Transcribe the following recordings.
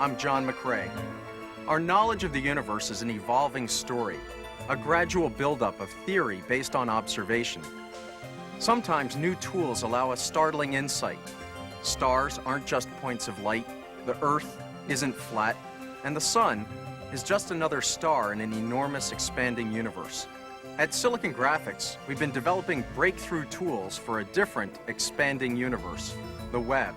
I'm John McCrea. Our knowledge of the universe is an evolving story, a gradual buildup of theory based on observation. Sometimes new tools allow us startling insight. Stars aren't just points of light, the Earth isn't flat, and the Sun is just another star in an enormous expanding universe. At Silicon Graphics, we've been developing breakthrough tools for a different expanding universe, the web.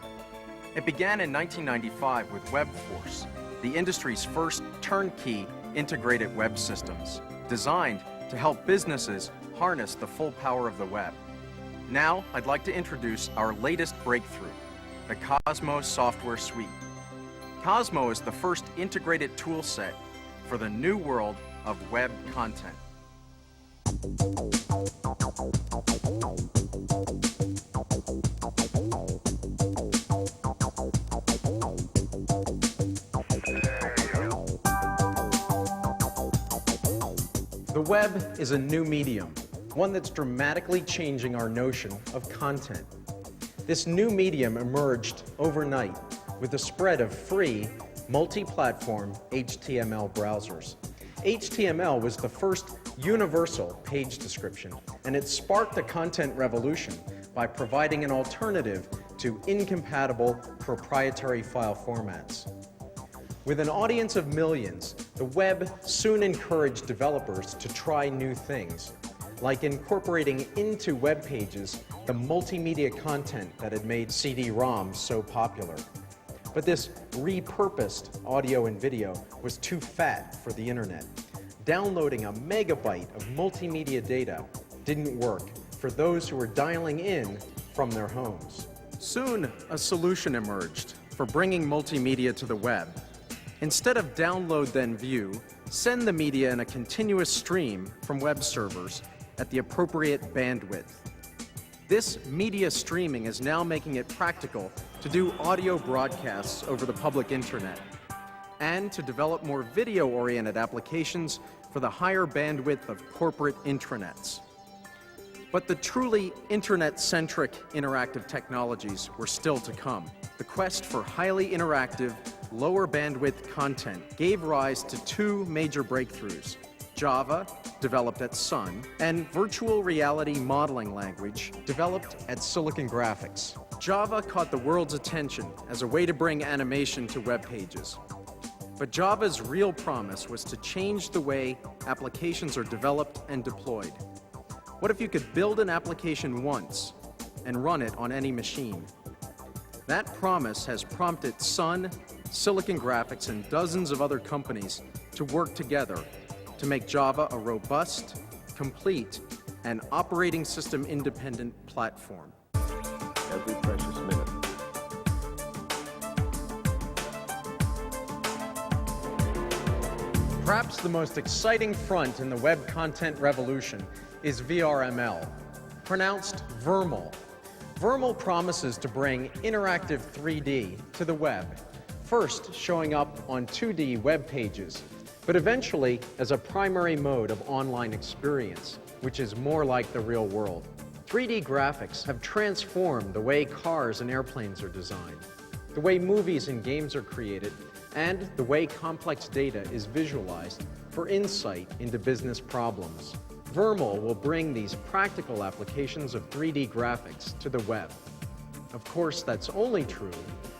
It began in 1995 with WebForce, the industry's first turnkey integrated web systems, designed to help businesses harness the full power of the web. Now, I'd like to introduce our latest breakthrough, the Cosmo Software Suite. Cosmo is the first integrated tool set for the new world of web content. The web is a new medium, one that's dramatically changing our notion of content. This new medium emerged overnight with the spread of free, multi-platform HTML browsers. HTML was the first universal page description, and it sparked a content revolution by providing an alternative to incompatible proprietary file formats. With an audience of millions, the web soon encouraged developers to try new things, like incorporating into web pages the multimedia content that had made CD-ROMs so popular. But this repurposed audio and video was too fat for the internet. Downloading a megabyte of multimedia data didn't work for those who were dialing in from their homes. Soon, a solution emerged for bringing multimedia to the web. Instead of download then view, send the media in a continuous stream from web servers at the appropriate bandwidth. This media streaming is now making it practical to do audio broadcasts over the public internet and to develop more video-oriented applications for the higher bandwidth of corporate intranets. But the truly internet-centric interactive technologies were still to come. The quest for highly interactive, lower bandwidth content gave rise to two major breakthroughs: Java, developed at Sun, and virtual reality modeling language, developed at Silicon Graphics. Java caught the world's attention as a way to bring animation to web pages. But Java's real promise was to change the way applications are developed and deployed. What if you could build an application once and run it on any machine? That promise has prompted Sun, Silicon Graphics, and dozens of other companies to work together to make Java a robust, complete, and operating system independent platform. Every precious minute. Perhaps the most exciting front in the web content revolution is VRML, pronounced VRML. VRML promises to bring interactive 3D to the web, first showing up on 2D web pages, but eventually as a primary mode of online experience, which is more like the real world. 3D graphics have transformed the way cars and airplanes are designed, the way movies and games are created, and the way complex data is visualized for insight into business problems. VRML will bring these practical applications of 3D graphics to the web. Of course, that's only true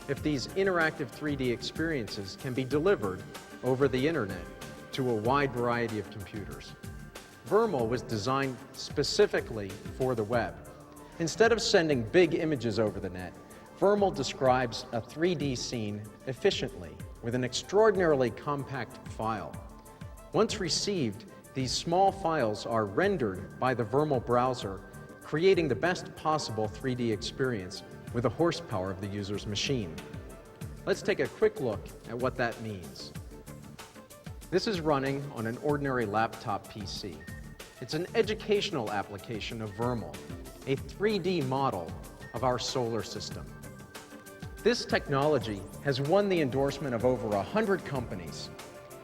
if these interactive 3D experiences can be delivered over the internet to a wide variety of computers. VRML was designed specifically for the web. Instead of sending big images over the net, VRML describes a 3D scene efficiently with an extraordinarily compact file. Once received, these small files are rendered by the VRML browser, creating the best possible 3D experience with the horsepower of the user's machine. Let's take a quick look at what that means. This is running on an ordinary laptop PC. It's an educational application of VRML, a 3D model of our solar system. This technology has won the endorsement of over 100 companies,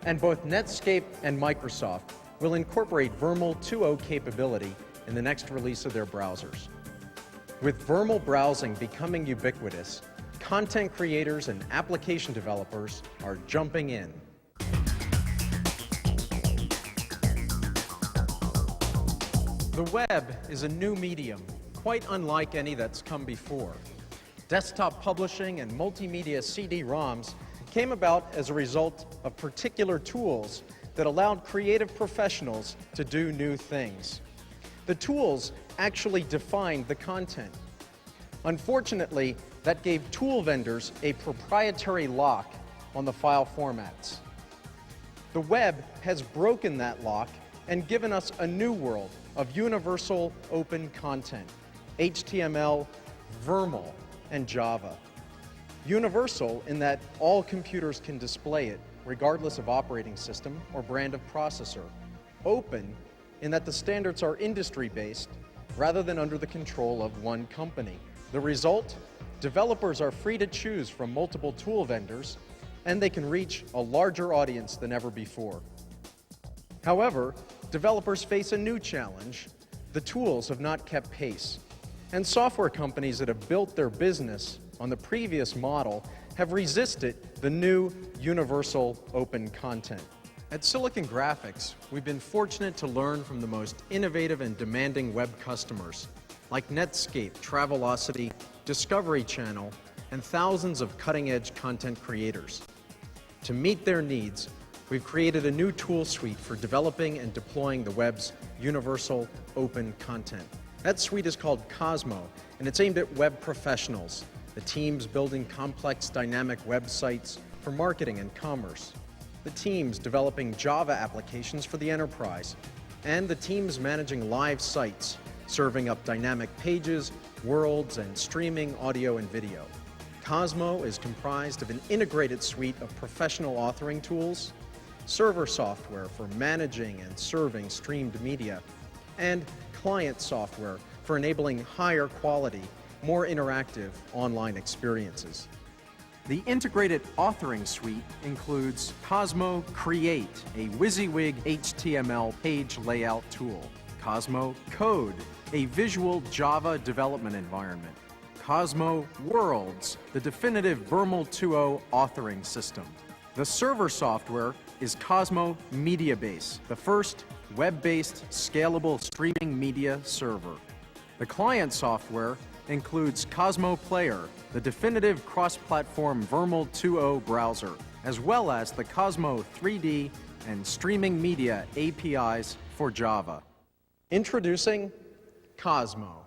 and both Netscape and Microsoft will incorporate VRML 2.0 capability in the next release of their browsers. With VRML browsing becoming ubiquitous, content creators and application developers are jumping in. The web is a new medium, quite unlike any that's come before. Desktop publishing and multimedia CD-ROMs came about as a result of particular tools that allowed creative professionals to do new things. The tools actually defined the content. Unfortunately, that gave tool vendors a proprietary lock on the file formats. The web has broken that lock and given us a new world of universal open content, HTML, VRML, and Java. Universal in that all computers can display it, regardless of operating system or brand of processor. Open in that the standards are industry-based rather than under the control of one company. The result? Developers are free to choose from multiple tool vendors, and they can reach a larger audience than ever before. However, developers face a new challenge. The tools have not kept pace, and software companies that have built their business on the previous model have resisted the new universal open content. At Silicon Graphics, we've been fortunate to learn from the most innovative and demanding web customers, like Netscape, Travelocity, Discovery Channel, and thousands of cutting-edge content creators. To meet their needs, we've created a new tool suite for developing and deploying the web's universal open content. That suite is called Cosmo, and it's aimed at web professionals, the teams building complex dynamic websites for marketing and commerce, the teams developing Java applications for the enterprise, and the teams managing live sites, serving up dynamic pages, worlds, and streaming audio and video. Cosmo is comprised of an integrated suite of professional authoring tools, server software for managing and serving streamed media, and client software for enabling higher quality, more interactive online experiences. The integrated authoring suite includes Cosmo Create, a WYSIWYG HTML page layout tool, Cosmo Code, a visual Java development environment, Cosmo Worlds, the definitive VRML 2.0 authoring system. The server software is Cosmo Mediabase, the first web-based scalable streaming media server. The client software includes Cosmo Player, the definitive cross-platform VRML 2.0 browser, as well as the Cosmo 3D and streaming media APIs for Java. Introducing Cosmo.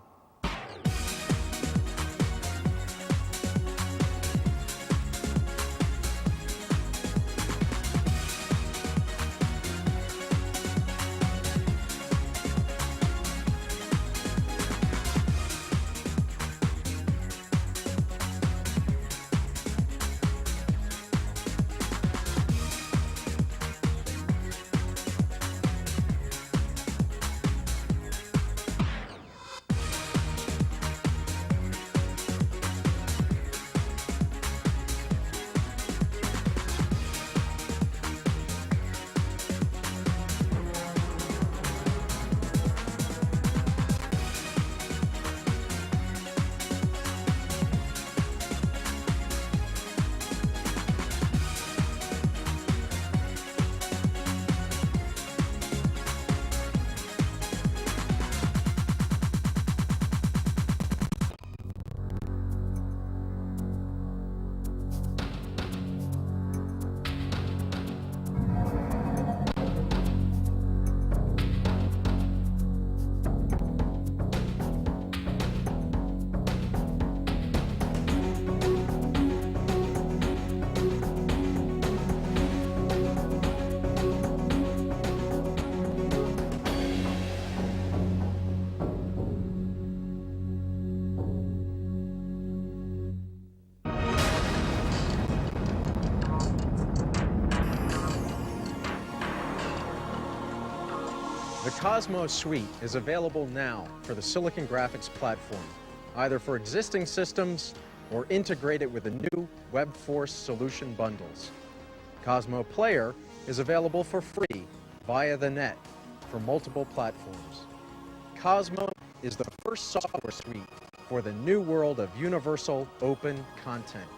The Cosmo Suite is available now for the Silicon Graphics platform, either for existing systems or integrated with the new WebForce solution bundles. Cosmo Player is available for free via the net for multiple platforms. Cosmo is the first software suite for the new world of universal open content,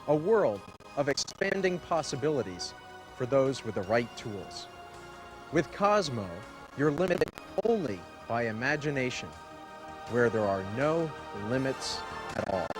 a world of expanding possibilities for those with the right tools. With Cosmo, you're limited only by imagination, where there are no limits at all.